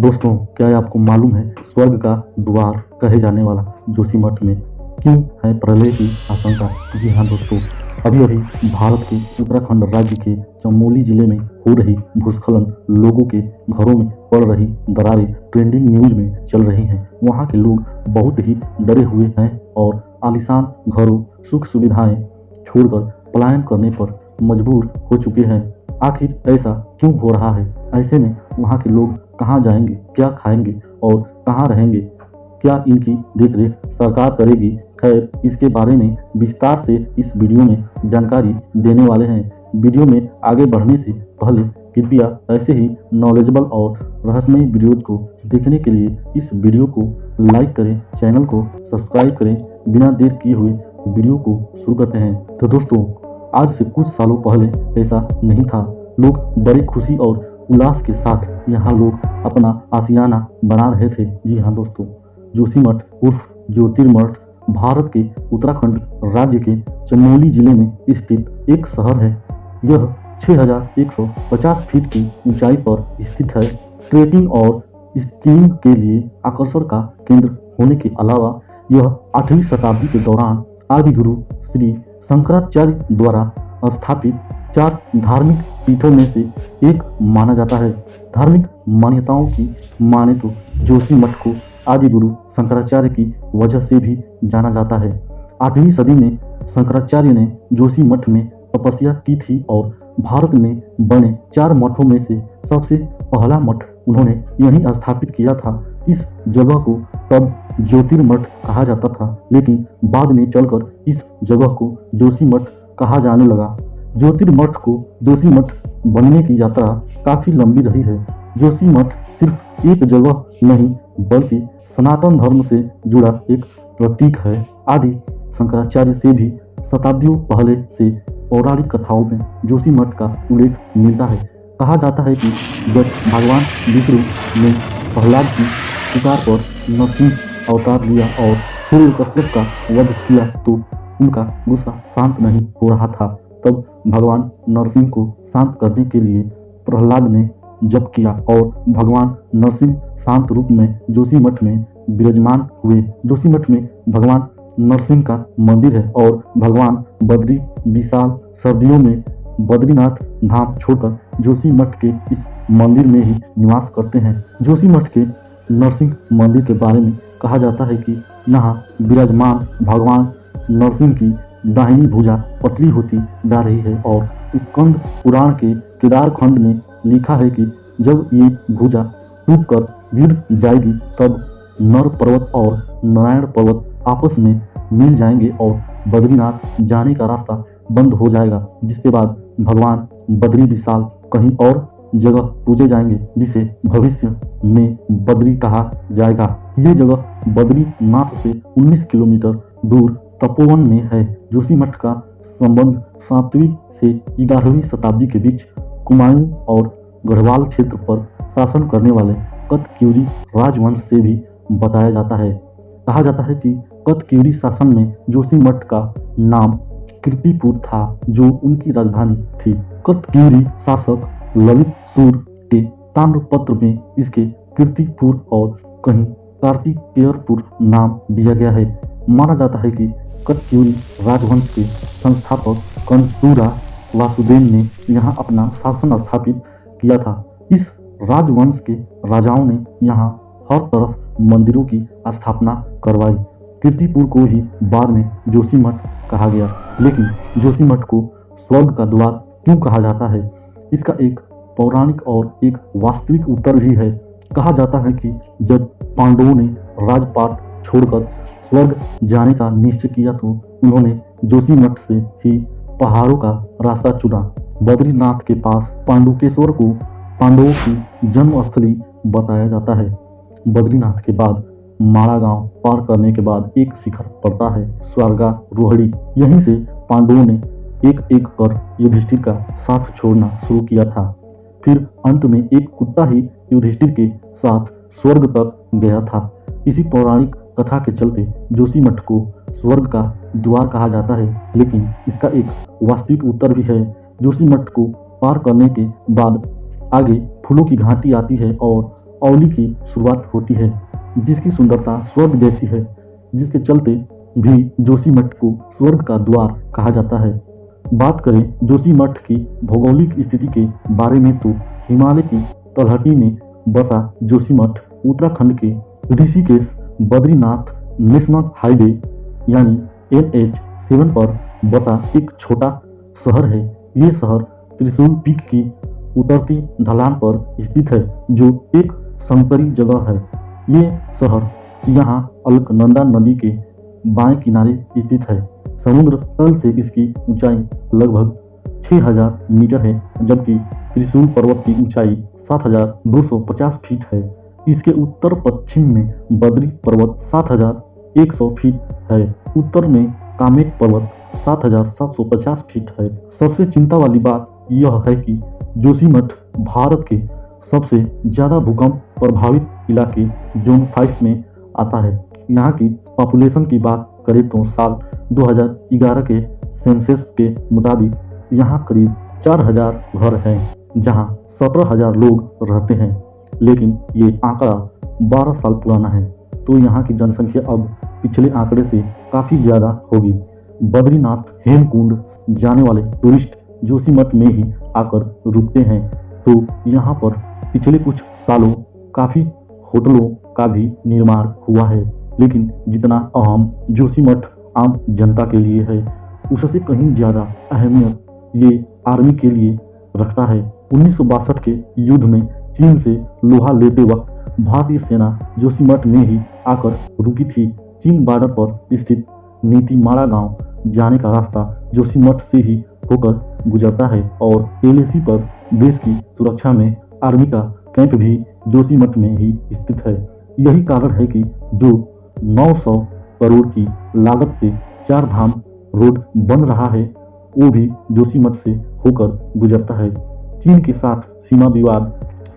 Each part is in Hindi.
दोस्तों, क्या आपको मालूम है स्वर्ग का द्वार कहे जाने वाला जोशीमठ में क्यों है प्रलय की आशंका? जी हाँ दोस्तों, अभी अभी भारत के उत्तराखंड राज्य के चमोली जिले में हो रही भूस्खलन लोगों के घरों में पड़ रही दरारें ट्रेंडिंग न्यूज में चल रही हैं। वहाँ के लोग बहुत ही डरे हुए हैं और आलीशान घरों, सुख सुविधाएं छोड़कर पलायन करने पर मजबूर हो चुके हैं। आखिर ऐसा क्यों हो रहा है? ऐसे में वहाँ के लोग कहाँ जाएंगे, क्या खाएंगे और कहाँ रहेंगे? क्या इनकी देखरेख सरकार करेगी? खैर, इसके बारे में विस्तार से इस वीडियो में जानकारी देने वाले हैं। वीडियो में आगे बढ़ने से पहले कृपया ऐसे ही नॉलेजेबल और रहस्यमय वीडियोज को देखने के लिए इस वीडियो को लाइक करें, चैनल को सब्सक्राइब करें। बिना देर किए हुए वीडियो को शुरू करते हैं। तो दोस्तों, आज से कुछ सालों पहले ऐसा नहीं था। लोग बड़ी खुशी और उल्लास के साथ यहाँ लोग अपना आशियाना बना रहे थे। जी हाँ दोस्तों, जोशीमठ उर्फ ज्योतिर्मठ भारत के उत्तराखंड राज्य के चमोली जिले में स्थित एक शहर है। यह 6150 फीट की ऊंचाई पर स्थित है। ट्रेकिंग और स्कीइंग के लिए आकर्षण का केंद्र होने के अलावा यह 8वीं शताब्दी के दौरान आदि गुरु श्री शंकराचार्य द्वारा स्थापित 4 धार्मिक पीठों में से एक माना जाता है। धार्मिक मान्यताओं की माने तो जोशीमठ को आदि गुरु शंकराचार्य की वजह से भी जाना जाता है। 8वीं सदी में शंकराचार्य ने जोशीमठ में तपस्या की थी और भारत में बने 4 मठों में से सबसे पहला मठ उन्होंने यहीं स्थापित किया था। इस जगह को तब ज्योतिर्मठ कहा जाता था, लेकिन बाद में चलकर इस जगह को जोशीमठ कहा जाने लगा। ज्योतिर्मठ को जोशीमठ बनने की यात्रा काफी लंबी रही है। जोशीमठ सिर्फ एक जगह नहीं बल्कि सनातन धर्म से जुड़ा एक प्रतीक है। आदि शंकराचार्य से भी शताब्दियों पहले से पौराणिक कथाओं में जोशीमठ का उल्लेख मिलता है। कहा जाता है कि जब भगवान विष्णु ने प्रहलाद की शिकार पर नरसिंह अवतार लिया और हिरण्यकश्यप का वध किया तो उनका गुस्सा शांत नहीं हो रहा था। तब भगवान नरसिंह को शांत करने के लिए प्रहलाद ने जप किया और भगवान नरसिंह शांत रूप में जोशीमठ में विराजमान हुए। जोशीमठ में भगवान नरसिंह का मंदिर है और भगवान बद्री विशाल सर्दियों में बद्रीनाथ धाम छोड़कर जोशीमठ के इस मंदिर में ही निवास करते हैं। जोशीमठ के नरसिंह मंदिर के बारे में कहा जाता है कि यहाँ विराजमान भगवान नरसिंह की दाहिनी भुजा पतली होती जा रही है और स्कंद पुराण के केदार खंड में लिखा है कि जब ये भुजा टूटकर गिर जाएगी तब नर पर्वत और नारायण पर्वत आपस में मिल जाएंगे और बद्रीनाथ जाने का रास्ता बंद हो जाएगा, जिसके बाद भगवान बद्री विशाल कहीं और जगह पूजे जाएंगे जिसे भविष्य में बद्री कहा जाएगा। ये जगह बद्रीनाथ से 19 किलोमीटर दूर तपोवन में है। जोशीमठ का संबंध 7वीं से 11वीं शताब्दी के बीच कुमाऊं और गढ़वाल क्षेत्र पर शासन करने वाले कतक्यूरी राजवंश से भी बताया जाता है। कहा जाता है कि कतक्यूरी शासन में जोशीमठ का नाम कीर्तिपुर था, जो उनकी राजधानी थी। कतक्यूरी शासक ललित सूर के ताम्रपत्र में इसके कीर्तिपुर और कहीं कार्तिकेयरपुर नाम दिया गया है। माना जाता है कि कतक्यूरी राजवंश के संस्थापक कंसूरा वासुदेव ने यहाँ अपना शासन स्थापित किया था। इस राजवंश के राजाओं ने यहाँ हर तरफ मंदिरों की स्थापना करवाई। कीर्तिपुर को ही बाद में जोशीमठ कहा गया। लेकिन जोशीमठ को स्वर्ग का द्वार क्यों कहा जाता है? इसका एक पौराणिक और एक वास्तविक उत्तर भी है। कहा जाता है कि जब पांडवों ने राजपाट छोड़कर स्वर्ग जाने का निश्चय किया तो उन्होंने जोशीमठ से ही पहाड़ों का रास्ता चुना। बद्रीनाथ के पास पांडुकेश्वर को पांडवों की जन्मस्थली बताया जाता है। बद्रीनाथ के बाद माड़ा गांव पार करने के बाद एक शिखर पड़ता है, स्वर्गारोहणी। यहीं से पांडवों ने एक एक कर युधिष्ठिर का साथ छोड़ना शुरू किया था। फिर अंत में एक कुत्ता ही युधिष्ठिर के साथ स्वर्ग तक गया था। इसी पौराणिक कथा के चलते जोशीमठ को स्वर्ग का द्वार कहा जाता है। लेकिन इसका एक वास्तविक उत्तर भी है। जोशीमठ को पार करने के बाद आगे फूलों की घाटी आती है और औली की शुरुआत होती है, जिसकी सुंदरता स्वर्ग जैसी है, जिसके चलते भी जोशीमठ को स्वर्ग का द्वार कहा जाता है। बात करें जोशीमठ की भौगोलिक स्थिति के बारे में तो हिमालय की तलहटी में बसा जोशीमठ उत्तराखंड के ऋषिकेश बद्रीनाथ नेशनल हाईवे यानी NH7 पर बसा एक छोटा शहर है। ये शहर त्रिशूल पीक की उतरती ढलान पर स्थित है, जो एक संकरी जगह है। ये शहर यहाँ अलकनंदा नदी के बाएं किनारे स्थित है। समुद्र तल से इसकी ऊंचाई लगभग 6000 मीटर है, जबकि त्रिशूल पर्वत की ऊंचाई 7250 फीट है। इसके उत्तर पश्चिम में बद्री पर्वत 7100 फीट है। उत्तर में कामेट पर्वत 7750 फीट है। सबसे चिंता वाली बात यह है कि जोशीमठ भारत के सबसे ज़्यादा भूकंप प्रभावित इलाके जोन 5 में आता है। यहाँ की पॉपुलेशन की बात करें तो साल 2011 के सेंसस के मुताबिक यहाँ करीब 4000 घर हैं, जहाँ 17000 लोग रहते हैं। लेकिन ये आंकड़ा 12 साल पुराना है, तो यहाँ की जनसंख्या अब पिछले आंकड़े से काफ़ी ज़्यादा होगी। बद्रीनाथ हेमकुंड जाने वाले टूरिस्ट जोशीमठ में ही आकर रुकते हैं, तो यहाँ पर पिछले कुछ सालों काफ़ी होटलों का भी निर्माण हुआ है। लेकिन जितना अहम जोशीमठ आम जनता के लिए है, उससे कहीं ज़्यादा अहमियत ये आर्मी के लिए रखता है। 1962 के युद्ध में चीन से लोहा लेते वक्त भारतीय सेना जोशीमठ में ही आकर रुकी थी। चीन बॉर्डर पर स्थित नीतीमाड़ा गांव जाने का रास्ता जोशीमठ से ही होकर गुजरता है और LAC पर देश की सुरक्षा में आर्मी का कैंप भी जोशीमठ में ही स्थित है। यही कारण है कि जो 900 करोड़ की लागत से 4 धाम रोड बन रहा है, वो भी जोशीमठ से होकर गुजरता है। चीन के साथ सीमा विवाद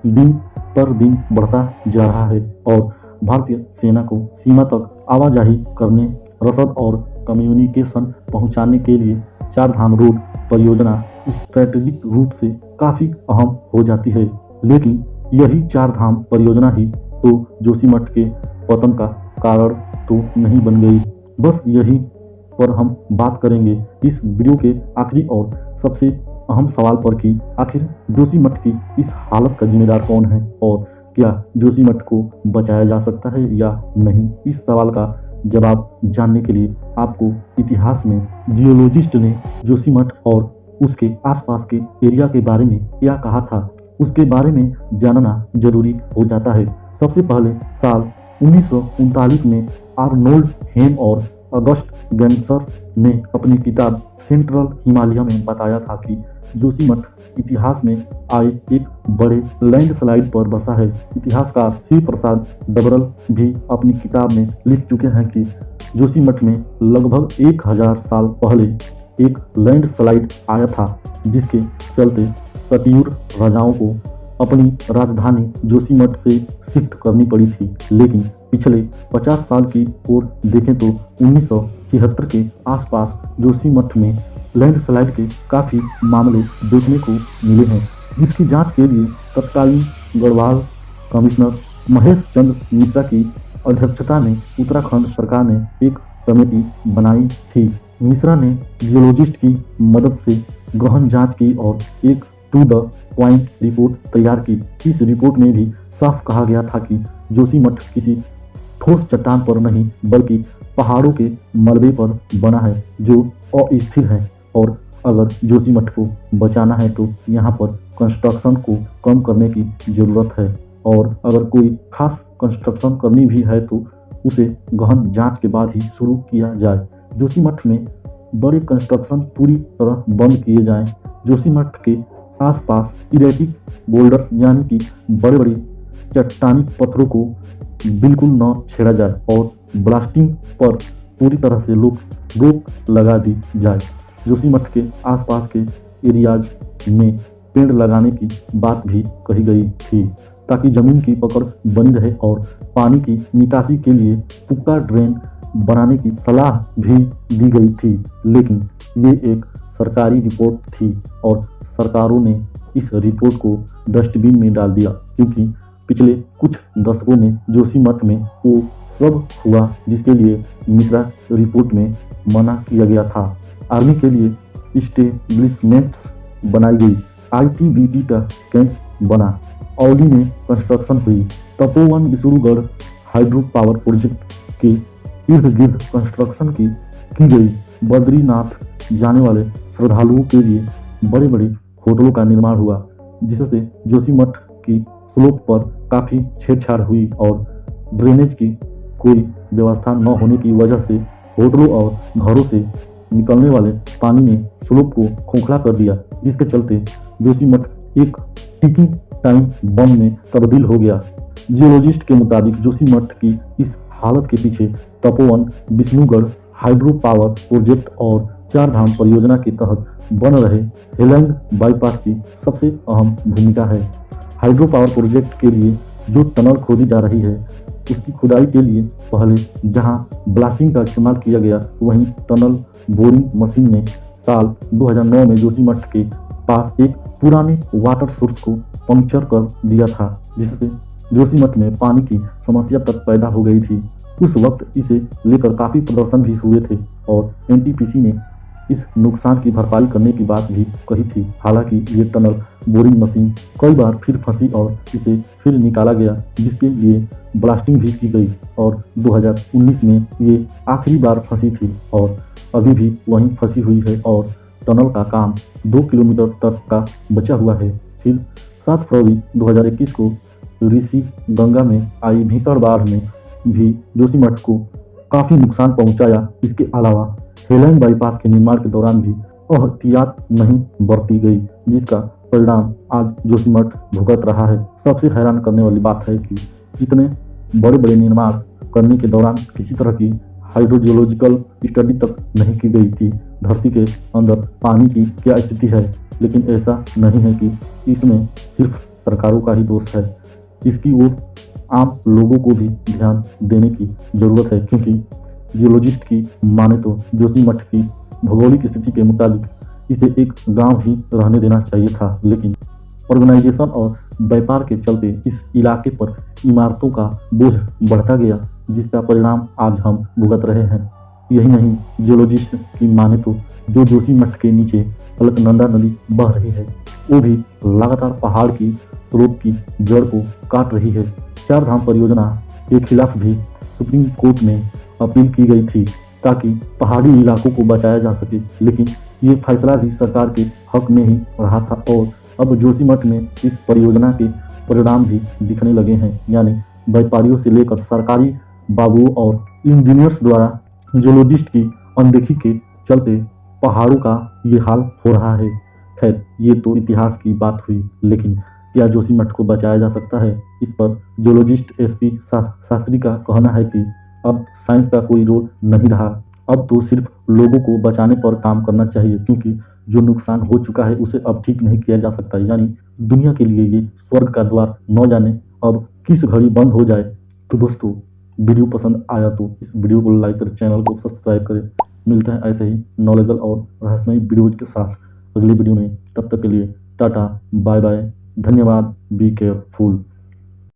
दिन पर दिन बढ़ता जा रहा है और भारतीय सेना को सीमा तक आवाजाही करने, रसद और कम्युनिकेशन पहुंचाने के लिए 4 धाम रोड परियोजना स्ट्रेटेजिक रूप से काफ़ी अहम हो जाती है। लेकिन यही 4 धाम परियोजना ही तो जोशीमठ के पतन का कारण तो नहीं बन गई। बस यही पर हम बात करेंगे इस वीडियो के आखिरी और सबसे अहम सवाल पर कि आखिर जोशीमठ की इस हालत का जिम्मेदार कौन है और क्या जोशीमठ को बचाया जा सकता है या नहीं। इस सवाल का जवाब जानने के लिए आपको इतिहास में जियोलॉजिस्ट ने जोशीमठ और उसके आसपास के एरिया के बारे में क्या कहा था, उसके बारे में जानना जरूरी हो जाता है। सबसे पहले साल 1939 में आर्नोल्ड हेम और अगस्ट गैंसर ने अपनी किताब सेंट्रल हिमालय में बताया था कि जोशीमठ इतिहास में आए एक बड़े लैंडस्लाइड पर बसा है। इतिहासकार शिव प्रसाद डबरल भी अपनी किताब में लिख चुके हैं कि जोशीमठ में लगभग 1000 साल पहले एक लैंडस्लाइड आया था, जिसके चलते सतयुर राजाओं को अपनी राजधानी जोशीमठ से शिफ्ट करनी पड़ी थी। लेकिन पिछले 50 साल की ओर देखें तो 1976 के आसपास जोशीमठ में लैंडस्लाइड के काफ़ी मामले देखने को मिले हैं, जिसकी जांच के लिए तत्कालीन गढ़वाल कमिश्नर महेश चंद्र मिश्रा की अध्यक्षता में उत्तराखंड सरकार ने एक कमेटी बनाई थी। मिश्रा ने जियोलॉजिस्ट की मदद से गहन जांच की और एक टू द पॉइंट रिपोर्ट तैयार की। इस रिपोर्ट में भी साफ कहा गया था कि जोशीमठ किसी ठोस चट्टान पर नहीं बल्कि पहाड़ों के मलबे पर बना है, जो अस्थिर है और अगर जोशीमठ को बचाना है तो यहाँ पर कंस्ट्रक्शन को कम करने की ज़रूरत है और अगर कोई खास कंस्ट्रक्शन करनी भी है तो उसे गहन जांच के बाद ही शुरू किया जाए। जोशीमठ में बड़े कंस्ट्रक्शन पूरी तरह बंद किए जाएं। जोशीमठ के आसपास इरेटिक बोल्डर्स यानी कि बड़े बड़े चट्टानी पत्थरों को बिल्कुल न छेड़ा जाए और ब्लास्टिंग पर पूरी तरह से रोक लगा दी जाए। जोशीमठ के आसपास के एरियाज में पेड़ लगाने की बात भी कही गई थी, ताकि जमीन की पकड़ बनी रहे और पानी की निकासी के लिए पुख्ता ड्रेन बनाने की सलाह भी दी गई थी। लेकिन ये एक सरकारी रिपोर्ट थी और सरकारों ने इस रिपोर्ट को डस्टबिन में डाल दिया, क्योंकि पिछले कुछ दशकों में जोशीमठ में वो सब हुआ जिसके लिए मिश्रा रिपोर्ट में मना किया गया था। आर्मी के लिए इस्टेब्लिशमेंट्स बनाई गई, आईटीबीपी का कैंप बना, औली में कंस्ट्रक्शन हुई, Tapovan Vishnugarh hydro power project के इर्द गिर्द कंस्ट्रक्शन की गई, बद्रीनाथ जाने वाले श्रद्धालुओं के लिए बड़े बड़े होटलों का निर्माण हुआ, जिससे जोशीमठ की स्लोप पर काफ़ी छेड़छाड़ हुई और ड्रेनेज की कोई व्यवस्था न होने की वजह से होटलों और घरों से निकलने वाले पानी ने स्लोप को खोखला कर दिया, जिसके चलते जोशीमठ एक टिकिंग टाइम बम में तब्दील हो गया। जियोलॉजिस्ट के मुताबिक जोशीमठ की इस हालत के पीछे Tapovan Vishnugarh hydro power project और चार धाम परियोजना के तहत बन रहे हेलैंड बाईपास की सबसे अहम भूमिका है। हाइड्रो पावर प्रोजेक्ट के लिए जो टनल खोदी जा रही है, उसकी खुदाई के लिए पहले जहां ब्लास्टिंग का इस्तेमाल किया गया, वहीं टनल बोरिंग मशीन ने साल 2009 में जोशीमठ के पास एक पुराने वाटर सोर्स को पंक्चर कर दिया था, जिससे जोशीमठ में पानी की समस्या तक पैदा हो गई थी। उस वक्त इसे लेकर काफ़ी प्रदर्शन भी हुए थे और एनटीपीसी ने इस नुकसान की भरपाई करने की बात भी कही थी। हालांकि ये टनल बोरिंग मशीन कई बार फिर फंसी और इसे फिर निकाला गया, जिसके लिए ब्लास्टिंग भी की गई और 2019 में ये आखिरी बार फंसी थी और अभी भी वहीं फंसी हुई है और टनल का काम 2 किलोमीटर तक का बचा हुआ है। फिर 7 फरवरी 2021 को ऋषि गंगा में आई भीषण बाढ़ में भी जोशीमठ को काफ़ी नुकसान पहुंचाया। इसके अलावा हेलैंड बाईपास के निर्माण के दौरान भी एहतियात नहीं बरती गई, जिसका परिणाम आज जोशीमठ भुगत रहा है। सबसे हैरान करने वाली बात है कि इतने बड़े बड़े निर्माण करने के दौरान किसी तरह की हाइड्रोजियोलॉजिकल स्टडी तक नहीं की गई कि धरती के अंदर पानी की क्या स्थिति है। लेकिन ऐसा नहीं है कि इसमें सिर्फ सरकारों का ही दोष है, इसकी ओर आम लोगों को भी ध्यान देने की ज़रूरत है, क्योंकि जियोलॉजिस्ट की माने तो जोशीमठ की भौगोलिक स्थिति के मुताबिक इसे एक गांव ही रहने देना चाहिए था, लेकिन ऑर्गेनाइजेशन और व्यापार के चलते इस इलाके पर इमारतों का बोझ बढ़ता गया, जिसका परिणाम आज हम भुगत रहे हैं। यही नहीं, जियोलॉजिस्ट की माने तो जो जोशीमठ के नीचे अलकनंदा नदी बह रही है, वो भी लगातार पहाड़ की स्लोप की जड़ को काट रही है। चार धाम परियोजना के खिलाफ भी सुप्रीम कोर्ट में अपील की गई थी ताकि पहाड़ी इलाकों को बचाया जा सके, लेकिन ये फैसला भी सरकार के हक में ही रहा था और अब जोशीमठ में इस परियोजना के परिणाम भी दिखने लगे हैं। यानी व्यापारियों से लेकर सरकारी बाबुओं और इंजीनियर्स द्वारा जियोलॉजिस्ट की अनदेखी के चलते पहाड़ों का ये हाल हो रहा है। खैर, ये तो इतिहास की बात हुई, लेकिन क्या जोशीमठ को बचाया जा सकता है? इस पर जियोलॉजिस्ट एसपी शास्त्री का कहना है कि अब साइंस का कोई रोल नहीं रहा, अब तो सिर्फ लोगों को बचाने पर काम करना चाहिए, क्योंकि जो नुकसान हो चुका है उसे अब ठीक नहीं किया जा सकता। यानी दुनिया के लिए ये स्वर्ग का द्वार न जाने अब किस घड़ी बंद हो जाए। तो दोस्तों, वीडियो पसंद आया तो इस वीडियो को लाइक करें, चैनल को सब्सक्राइब करें। मिलते हैं ऐसे ही नॉलेजेबल और रहस्यमयी वीडियोज के साथ अगली वीडियो में। तब तक के लिए टाटा, बाय बाय, धन्यवाद, बी केयरफुल।